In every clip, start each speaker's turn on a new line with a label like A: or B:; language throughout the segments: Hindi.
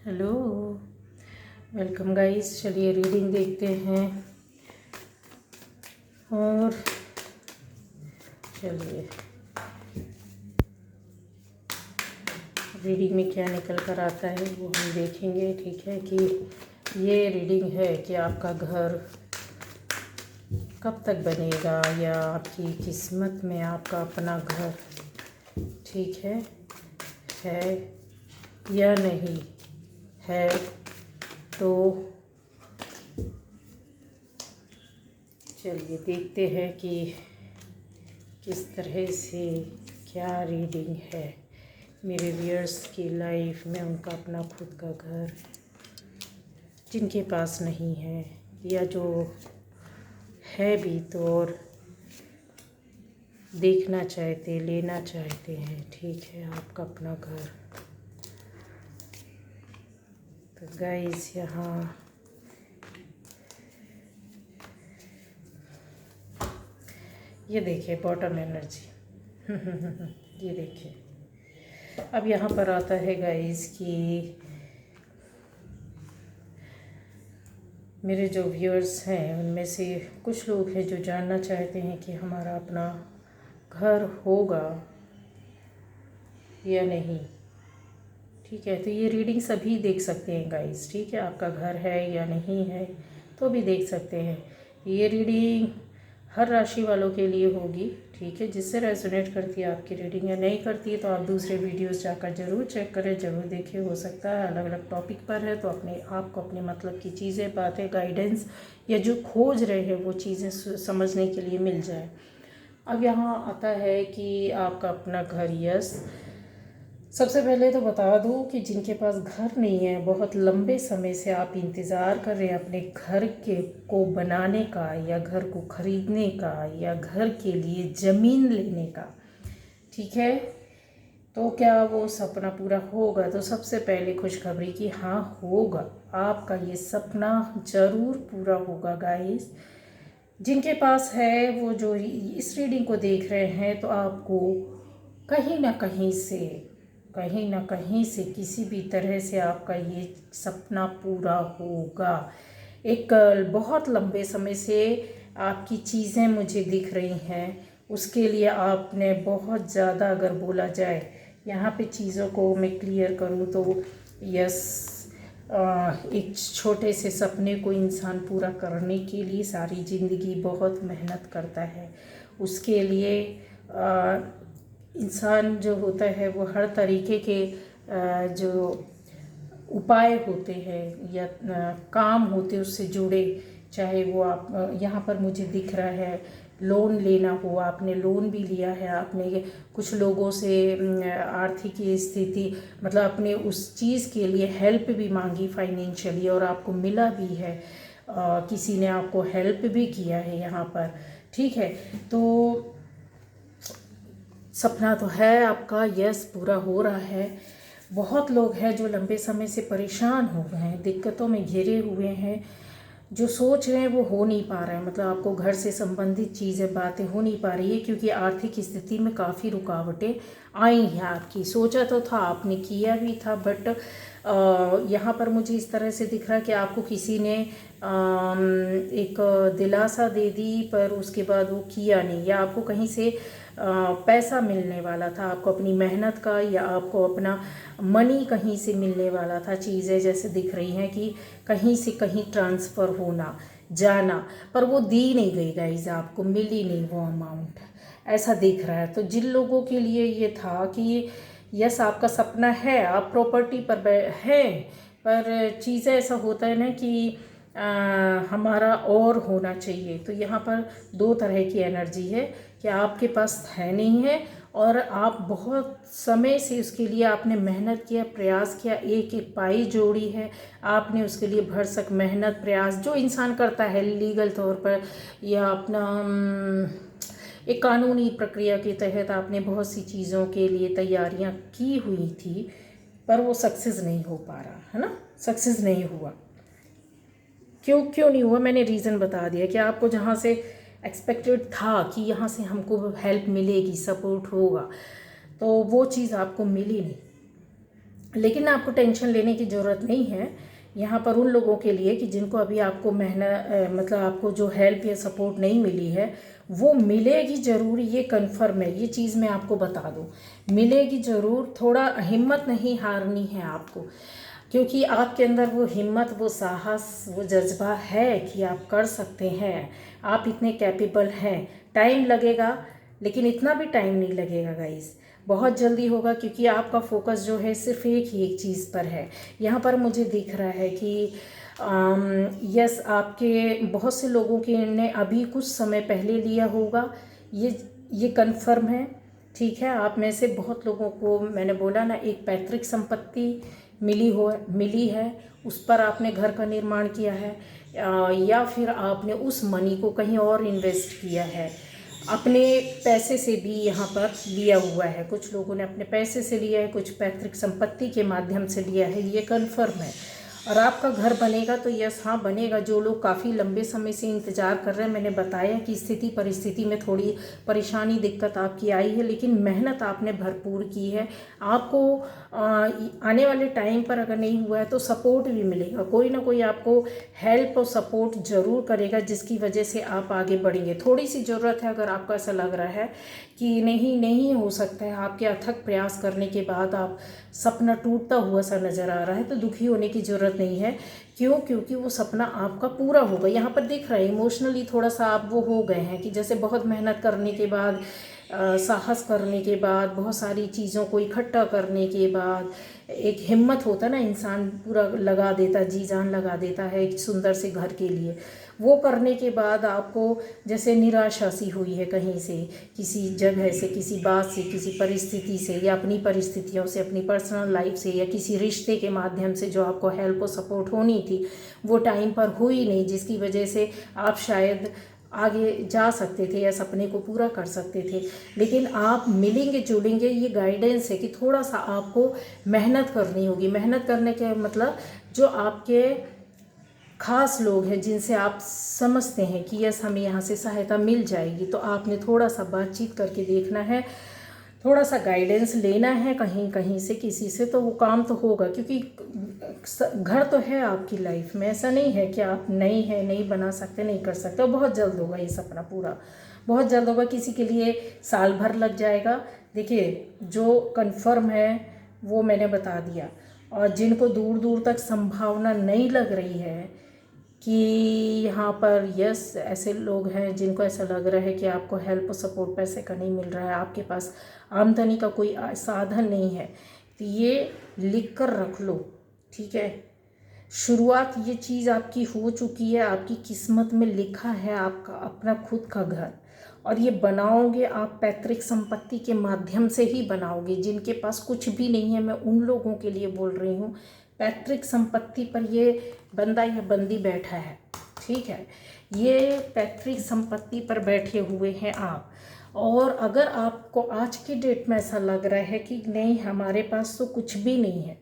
A: Hello, welcome guys. चलिए रीडिंग देखते हैं। और चलिए रीडिंग में क्या निकल कर आता है वो हम देखेंगे। ठीक है कि ये रीडिंग है कि आपका घर कब तक बनेगा या आपकी किस्मत में आपका अपना घर ठीक है या नहीं है। तो चलिए देखते हैं कि किस तरह से क्या रीडिंग है मेरे व्यूअर्स की लाइफ में। उनका अपना खुद का घर जिनके पास नहीं है या जो है भी तो और देखना चाहते लेना चाहते हैं। ठीक है, आपका अपना घर। तो गाइस यहाँ ये देखिए बॉटम एनर्जी ये देखिए। अब यहाँ पर आता है गाइस कि मेरे जो व्यूअर्स हैं उनमें से कुछ लोग हैं जो जानना चाहते हैं कि हमारा अपना घर होगा या नहीं। ठीक है, तो ये रीडिंग सभी देख सकते हैं गाइस। ठीक है, आपका घर है या नहीं है तो भी देख सकते हैं। ये रीडिंग हर राशि वालों के लिए होगी। ठीक है, जिससे रेजोनेट करती है आपकी रीडिंग या नहीं करती है तो आप दूसरे वीडियोस जाकर ज़रूर चेक करें, ज़रूर देखें। हो सकता है अलग अलग टॉपिक पर है तो आपको अपने मतलब की चीज़ें, बातें, गाइडेंस या जो खोज रहे हैं वो चीज़ें समझने के लिए मिल जाए। अब यहाँ आता है कि आपका अपना घर। यस, सबसे पहले तो बता दूं कि जिनके पास घर नहीं है, बहुत लंबे समय से आप इंतज़ार कर रहे हैं अपने घर के को बनाने का या घर को ख़रीदने का या घर के लिए ज़मीन लेने का। ठीक है, तो क्या वो सपना पूरा होगा? तो सबसे पहले खुशखबरी कि हाँ होगा, आपका ये सपना ज़रूर पूरा होगा गाइस। जिनके पास है वो जो इस रीडिंग को देख रहे हैं तो आपको कहीं ना कहीं से किसी भी तरह से आपका ये सपना पूरा होगा। एक बहुत लंबे समय से आपकी चीज़ें मुझे दिख रही हैं, उसके लिए आपने बहुत ज़्यादा, अगर बोला जाए यहाँ पे चीज़ों को मैं क्लियर करूँ तो यस, एक छोटे से सपने को इंसान पूरा करने के लिए सारी ज़िंदगी बहुत मेहनत करता है। उसके लिए इंसान जो होता है वो हर तरीके के जो उपाय होते हैं या काम होते हैं उससे जुड़े, चाहे वो आप यहाँ पर मुझे दिख रहा है लोन लेना हो, आपने लोन भी लिया है, आपने कुछ लोगों से आर्थिक स्थिति मतलब अपने उस चीज़ के लिए हेल्प भी मांगी फाइनेंशियली और आपको मिला भी है। किसी ने आपको हेल्प भी किया है यहाँ पर। ठीक है, तो सपना तो है आपका, यस, पूरा हो रहा है। बहुत लोग हैं जो लंबे समय से परेशान हो गए हैं, दिक्कतों में घिरे हुए हैं, जो सोच रहे हैं वो हो नहीं पा रहा है। मतलब आपको घर से संबंधित चीज़ें, बातें हो नहीं पा रही है क्योंकि आर्थिक स्थिति में काफ़ी रुकावटें आई हैं। आपकी सोचा तो था, आपने किया भी था, बट यहाँ पर मुझे इस तरह से दिख रहा है कि आपको किसी ने एक दिलासा दे दी पर उसके बाद वो किया नहीं, या आपको कहीं से पैसा मिलने वाला था, आपको अपनी मेहनत का या आपको अपना मनी कहीं से मिलने वाला था। चीज़ें जैसे दिख रही हैं कि कहीं से कहीं ट्रांसफ़र होना जाना, पर वो दी नहीं गई गाइज, आपको मिली नहीं वो अमाउंट, ऐसा दिख रहा है। तो जिन लोगों के लिए ये था कि यस आपका सपना है, आप प्रॉपर्टी पर हैं, पर चीज़ें ऐसा होता है ना कि हमारा और होना चाहिए। तो यहाँ पर दो तरह की एनर्जी है कि आपके पास है नहीं है और आप बहुत समय से उसके लिए आपने मेहनत किया, प्रयास किया, एक एक पाई जोड़ी है आपने उसके लिए, भरसक मेहनत प्रयास जो इंसान करता है लीगल तौर पर या अपना एक कानूनी प्रक्रिया के तहत आपने बहुत सी चीज़ों के लिए तैयारियां की हुई थी, पर वो सक्सेस नहीं हो पा रहा है ना, सक्सेस नहीं हुआ। क्यों नहीं हुआ, मैंने रीज़न बता दिया कि आपको जहाँ से एक्सपेक्टेड था कि यहाँ से हमको हेल्प मिलेगी, सपोर्ट होगा, तो वो चीज़ आपको मिली नहीं। लेकिन आपको टेंशन लेने की ज़रूरत नहीं है यहाँ पर उन लोगों के लिए कि जिनको अभी आपको मतलब आपको जो हेल्प या सपोर्ट नहीं मिली है वो मिलेगी ज़रूर, ये कन्फर्म है। ये चीज़ मैं आपको बता दूँ, मिलेगी ज़रूर। थोड़ा हिम्मत नहीं हारनी है आपको, क्योंकि आपके अंदर वो हिम्मत, वो साहस, वो जज्बा है कि आप कर सकते हैं, आप इतने कैपेबल हैं। टाइम लगेगा, लेकिन इतना भी टाइम नहीं लगेगा गाइस, बहुत जल्दी होगा, क्योंकि आपका फोकस जो है सिर्फ एक चीज़ पर है। यहाँ पर मुझे दिख रहा है कि यस, आपके बहुत से लोगों के ने अभी कुछ समय पहले लिया होगा, ये कन्फर्म है। ठीक है, आप में से बहुत लोगों को मैंने बोला ना, एक पैतृक संपत्ति मिली है, उस पर आपने घर का निर्माण किया है, या फिर आपने उस मनी को कहीं और इन्वेस्ट किया है, अपने पैसे से भी यहाँ पर लिया हुआ है। कुछ लोगों ने अपने पैसे से लिया है, कुछ पैतृक संपत्ति के माध्यम से लिया है, ये कन्फर्म है। और आपका घर बनेगा तो यस, हाँ बनेगा। जो लोग काफ़ी लंबे समय से इंतज़ार कर रहे हैं, मैंने बताया कि स्थिति परिस्थिति में थोड़ी परेशानी दिक्कत आपकी आई है, लेकिन मेहनत आपने भरपूर की है। आपको आने वाले टाइम पर अगर नहीं हुआ है तो सपोर्ट भी मिलेगा, कोई ना कोई आपको हेल्प और सपोर्ट ज़रूर करेगा, जिसकी वजह से आप आगे बढ़ेंगे। थोड़ी सी ज़रूरत है, अगर आपको ऐसा लग रहा है कि नहीं हो सकता है, आपके अथक प्रयास करने के बाद आप सपना टूटता हुआ सा नज़र आ रहा है, तो दुखी होने की ज़रूरत नहीं है। क्यों? क्योंकि वो सपना आपका पूरा होगा। यहाँ पर दिख रहा है इमोशनली थोड़ा सा आप वो हो गए हैं कि जैसे बहुत मेहनत करने के बाद, साहस करने के बाद, बहुत सारी चीज़ों को इकट्ठा करने के बाद एक हिम्मत होता है ना, इंसान पूरा लगा देता, जी जान लगा देता है एक सुंदर से घर के लिए। वो करने के बाद आपको जैसे निराशा सी हुई है कहीं से, किसी जगह से, किसी बात से, किसी परिस्थिति से, या अपनी परिस्थितियों से, अपनी पर्सनल लाइफ से, या किसी रिश्ते के माध्यम से जो आपको हेल्प और सपोर्ट होनी थी वो टाइम पर हुई नहीं, जिसकी वजह से आप शायद आगे जा सकते थे या सपने को पूरा कर सकते थे। लेकिन आप मिलेंगे जुलेंगे, ये गाइडेंस है कि थोड़ा सा आपको मेहनत करनी होगी। मेहनत करने के मतलब जो आपके खास लोग हैं, जिनसे आप समझते हैं कि यस हमें यहाँ से सहायता मिल जाएगी, तो आपने थोड़ा सा बातचीत करके देखना है, थोड़ा सा गाइडेंस लेना है कहीं कहीं से, किसी से, तो वो काम तो होगा। क्योंकि घर तो है आपकी लाइफ में, ऐसा नहीं है कि आप नहीं बना सकते, नहीं कर सकते। और बहुत जल्द होगा ये सपना पूरा, बहुत जल्द होगा। किसी के लिए साल भर लग जाएगा। देखिए, जो कन्फर्म है वो मैंने बता दिया। और जिनको दूर दूर तक संभावना नहीं लग रही है कि यहाँ पर यस, ऐसे लोग हैं जिनको ऐसा लग रहा है कि आपको हेल्प और सपोर्ट पैसे का नहीं मिल रहा है, आपके पास आमदनी का कोई साधन नहीं है, तो ये लिख कर रख लो। ठीक है, शुरुआत ये चीज़ आपकी हो चुकी है, आपकी किस्मत में लिखा है आपका अपना खुद का घर, और ये बनाओगे आप पैतृक संपत्ति के माध्यम से ही बनाओगे। जिनके पास कुछ भी नहीं है, मैं उन लोगों के लिए बोल रही हूँ, पैतृक संपत्ति पर ये बंदा या बंदी बैठा है। ठीक है, ये पैतृक संपत्ति पर बैठे हुए हैं आप। और अगर आपको आज की डेट में ऐसा लग रहा है कि नहीं हमारे पास तो कुछ भी नहीं है,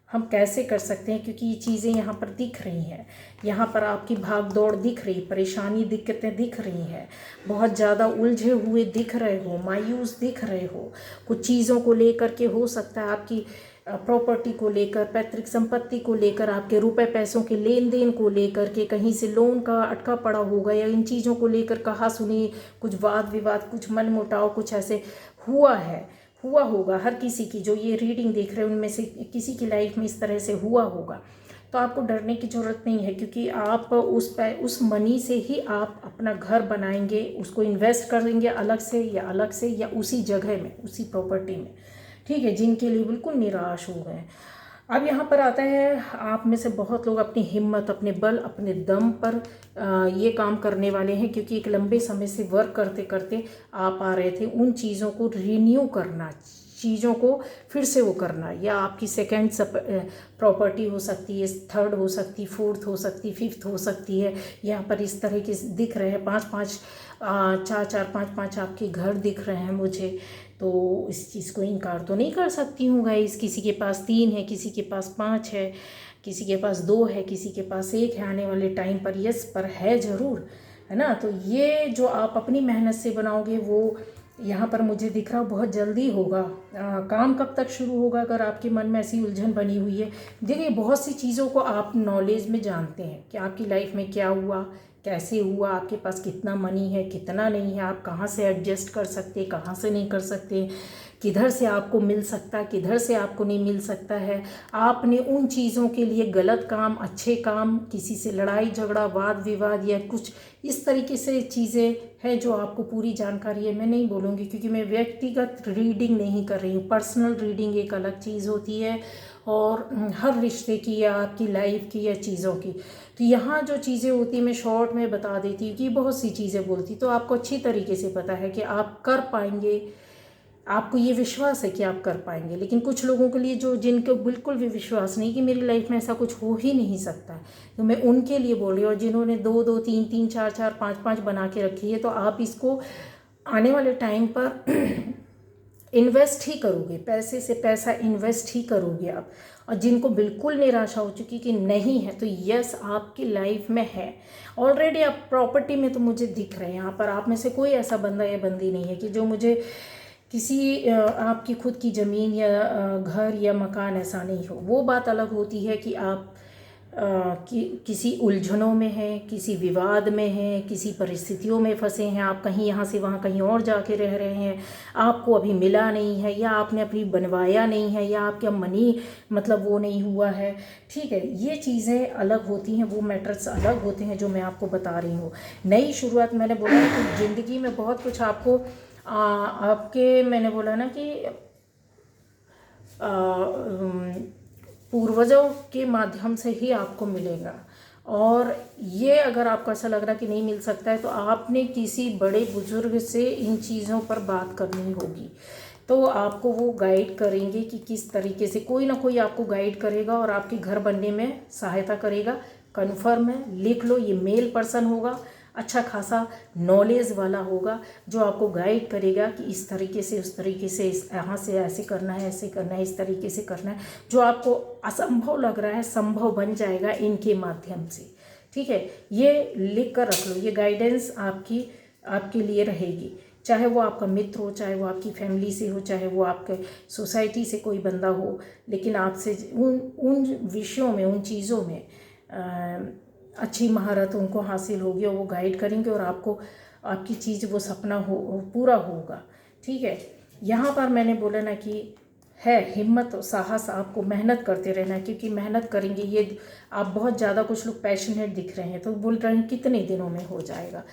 A: हम कैसे कर सकते हैं, क्योंकि ये चीज़ें यहाँ पर दिख रही हैं, यहाँ पर आपकी भाग दौड़ दिख रही, परेशानी दिक्कतें दिख रही हैं, बहुत ज़्यादा उलझे हुए दिख रहे हो, मायूस दिख रहे हो, कुछ चीज़ों को लेकर के, हो सकता है आपकी प्रॉपर्टी को लेकर, पैतृक संपत्ति को लेकर, आपके रुपए पैसों के लेन देन को लेकर के, कहीं से लोन का अटका पड़ा होगा, या इन चीज़ों को लेकर कहा सुनी, कुछ वाद विवाद, कुछ मन मुटाव, कुछ ऐसे हुआ होगा। हर किसी की जो ये रीडिंग देख रहे हैं उनमें से किसी की लाइफ में इस तरह से हुआ होगा। तो आपको डरने की ज़रूरत नहीं है, क्योंकि आप उस मनी से ही आप अपना घर बनाएंगे, उसको इन्वेस्ट करेंगे अलग से या उसी जगह में, उसी प्रॉपर्टी में। ठीक है, जिनके लिए बिल्कुल निराश हो गए। अब यहाँ पर आता है, आप में से बहुत लोग अपनी हिम्मत, अपने बल, अपने दम पर ये काम करने वाले हैं, क्योंकि एक लंबे समय से वर्क करते करते आप आ रहे थे। उन चीज़ों को रिन्यू करना, चीज़ों को फिर से वो करना, या आपकी सेकंड प्रॉपर्टी हो सकती है, थर्ड हो सकती, फोर्थ हो सकती, फिफ्थ हो सकती है। यहाँ पर इस तरह के दिख रहे हैं, चार पाँच आपके घर दिख रहे हैं मुझे। तो इस चीज़ को इनकार तो नहीं कर सकती हूँ गाइस। किसी के पास 3 है, किसी के पास 5 है, किसी के पास 2 है, किसी के पास 1 है। आने वाले टाइम पर यस पर है ज़रूर, है ना। तो ये जो आप अपनी मेहनत से बनाओगे वो यहाँ पर मुझे दिख रहा बहुत जल्दी होगा। काम कब तक शुरू होगा अगर आपके मन में ऐसी उलझन बनी हुई है। देखिए बहुत सी चीज़ों को आप नॉलेज में जानते हैं कि आपकी लाइफ में क्या हुआ, कैसे हुआ, आपके पास कितना मनी है, कितना नहीं है, आप कहाँ से एडजस्ट कर सकते, कहाँ से नहीं कर सकते, किधर से आपको मिल सकता है, किधर से आपको नहीं मिल सकता है। आपने उन चीज़ों के लिए गलत काम, अच्छे काम, किसी से लड़ाई झगड़ा, वाद विवाद या कुछ इस तरीके से चीज़ें हैं जो आपको पूरी जानकारी है। मैं नहीं बोलूँगी क्योंकि मैं व्यक्तिगत रीडिंग नहीं कर रही हूँ। पर्सनल रीडिंग एक अलग चीज़ होती है और हर रिश्ते की या आपकी लाइफ की या चीज़ों की। तो यहाँ जो चीज़ें होती हैं मैं शॉर्ट में बता देती हूँ कि बहुत सी चीज़ें बोलती तो आपको अच्छी तरीके से पता है कि आप कर पाएंगे, आपको ये विश्वास है कि आप कर पाएंगे। लेकिन कुछ लोगों के लिए जो जिनको बिल्कुल भी विश्वास नहीं कि मेरी लाइफ में ऐसा कुछ हो ही नहीं सकता, तो मैं उनके लिए बोल रही हूँ। और जिन्होंने 2-2, 3-3, 4-4, 5-5 बना के रखी है, तो आप इसको आने वाले टाइम पर इन्वेस्ट ही करोगे, पैसे से पैसा इन्वेस्ट ही करोगे आप। और जिनको बिल्कुल निराशा हो चुकी कि नहीं है, तो यस आपकी लाइफ में है ऑलरेडी। आप प्रॉपर्टी में तो मुझे दिख रहे हैं यहाँ पर, आप में से कोई ऐसा बंदा या बंदी नहीं है कि जो मुझे किसी आपकी खुद की ज़मीन या घर या मकान ऐसा नहीं हो। वो बात अलग होती है कि आप किसी उलझनों में हैं, किसी विवाद में हैं, किसी परिस्थितियों में फंसे हैं, आप कहीं यहाँ से वहाँ कहीं और जाके रह रहे हैं, आपको अभी मिला नहीं है या आपने अपनी बनवाया नहीं है या आपका मनी मतलब वो नहीं हुआ है। ठीक है, ये चीज़ें अलग होती हैं, वो मैटर्स अलग होते हैं जो मैं आपको बता रही हूँ। नई शुरुआत मैंने बोला कि ज़िंदगी में बहुत कुछ आपको आपके मैंने बोला ना कि पूर्वजों के माध्यम से ही आपको मिलेगा। और ये अगर आपको ऐसा लग रहा कि नहीं मिल सकता है, तो आपने किसी बड़े बुजुर्ग से इन चीज़ों पर बात करनी होगी। तो आपको वो गाइड करेंगे कि किस तरीके से, कोई ना कोई आपको गाइड करेगा और आपके घर बनने में सहायता करेगा। कन्फर्म है, लिख लो, ये मेल पर्सन होगा, अच्छा खासा नॉलेज वाला होगा, जो आपको गाइड करेगा कि इस तरीके से, उस तरीके से, इस यहाँ से ऐसे करना है, ऐसे करना है, इस तरीके से करना है। जो आपको असंभव लग रहा है संभव बन जाएगा इनके माध्यम से। ठीक है, ये लिख कर रख लो, ये गाइडेंस आपके लिए रहेगी। चाहे वो आपका मित्र हो, चाहे वो आपकी फैमिली से हो, चाहे वो आपके सोसाइटी से कोई बंदा हो, लेकिन आपसे उन विषयों में, उन चीज़ों में अच्छी महारत उनको हासिल होगी और वो गाइड करेंगे और आपको आपकी चीज़ वो सपना पूरा होगा। ठीक है, यहाँ पर मैंने बोला ना कि है हिम्मत और साहस, आपको मेहनत करते रहना है, क्योंकि मेहनत करेंगे ये आप बहुत ज़्यादा, कुछ लोग पैशनेट दिख रहे हैं तो बोल रहे हैं कितने दिनों में हो जाएगा।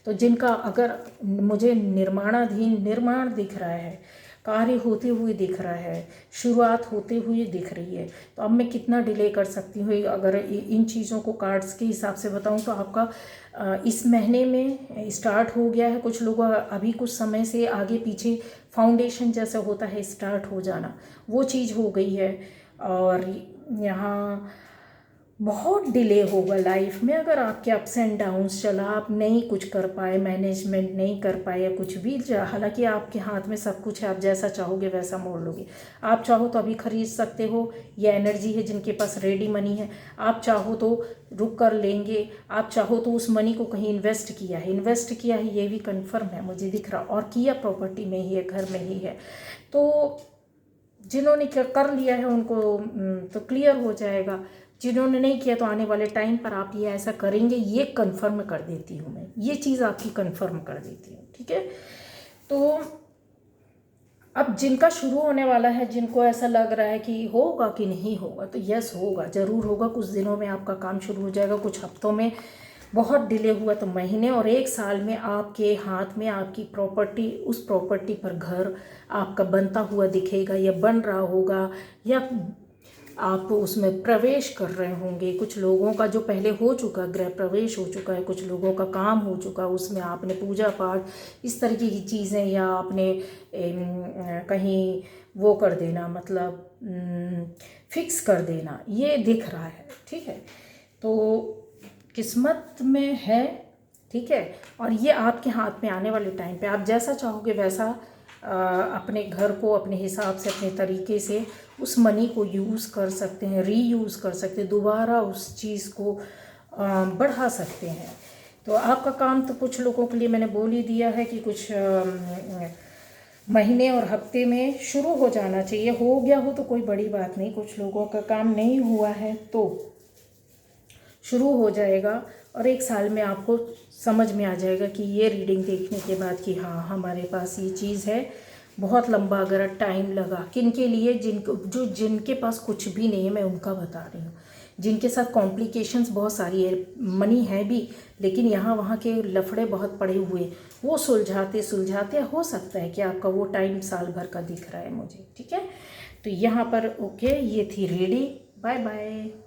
A: तो जिनका अगर मुझे निर्माण दिख रहा है, कार्य होते हुए दिख रहा है, शुरुआत होते हुए दिख रही है, तो अब मैं कितना डिले कर सकती हूँ। अगर इन चीज़ों को कार्ड्स के हिसाब से बताऊँ तो आपका इस महीने में स्टार्ट हो गया है। कुछ लोग अभी कुछ समय से आगे पीछे फाउंडेशन जैसा होता है स्टार्ट हो जाना, वो चीज़ हो गई है। और यहाँ बहुत डिले होगा लाइफ में अगर आपके अप्स एंड डाउन्स चला, आप नहीं कुछ कर पाए, मैनेजमेंट नहीं कर पाए या कुछ भी। हालांकि आपके हाथ में सब कुछ है, आप जैसा चाहोगे वैसा मोड़ लोगे। आप चाहो तो अभी खरीद सकते हो, ये एनर्जी है जिनके पास रेडी मनी है। आप चाहो तो रुक कर लेंगे, आप चाहो तो उस मनी को कहीं इन्वेस्ट किया है, ये भी कन्फर्म है मुझे दिख रहा, और किया प्रॉपर्टी में ही है, घर में ही है। तो जिन्होंने क्या कर लिया है उनको तो क्लियर हो जाएगा, जिन्होंने नहीं किया तो आने वाले टाइम पर आप ये ऐसा करेंगे, ये कंफर्म कर देती हूँ मैं, ये चीज़ आपकी कंफर्म कर देती हूँ। ठीक है, तो अब जिनका शुरू होने वाला है, जिनको ऐसा लग रहा है कि होगा कि नहीं होगा, तो यस होगा, ज़रूर होगा। कुछ दिनों में आपका काम शुरू हो जाएगा, कुछ हफ्तों में, बहुत डिले हुआ तो महीने और 1 साल में आपके हाथ में आपकी प्रॉपर्टी, उस प्रॉपर्टी पर घर आपका बनता हुआ दिखेगा या बन रहा होगा, या आप उसमें प्रवेश कर रहे होंगे। कुछ लोगों का जो पहले हो चुका, गृह प्रवेश हो चुका है, कुछ लोगों का काम हो चुका, उसमें आपने पूजा पाठ इस तरीके की चीज़ें, या आपने कहीं वो कर देना, मतलब फिक्स कर देना, ये दिख रहा है। ठीक है, तो किस्मत में है। ठीक है, और ये आपके हाथ में आने वाले टाइम पे आप जैसा चाहोगे वैसा अपने घर को अपने हिसाब से, अपने तरीके से उस मनी को यूज़ कर सकते हैं, रीयूज़ कर सकते हैं, दोबारा उस चीज़ को बढ़ा सकते हैं। तो आपका काम तो कुछ लोगों के लिए मैंने बोल ही दिया है कि कुछ महीने और हफ्ते में शुरू हो जाना चाहिए। हो गया हो तो कोई बड़ी बात नहीं, कुछ लोगों का काम नहीं हुआ है तो शुरू हो जाएगा और 1 साल में आपको समझ में आ जाएगा कि ये रीडिंग देखने के बाद कि हाँ हमारे पास ये चीज़ है। बहुत लंबा अगर टाइम लगा, किन के लिए, जिनके पास कुछ भी नहीं है, मैं उनका बता रही हूँ, जिनके साथ कॉम्प्लिकेशंस बहुत सारी है, मनी है भी लेकिन यहाँ वहाँ के लफड़े बहुत पड़े हुए, वो सुलझाते सुलझाते हो सकता है कि आपका वो टाइम साल भर का दिख रहा है मुझे। ठीक है, तो यहाँ पर ओके, ये थी रीडिंग। Bye bye.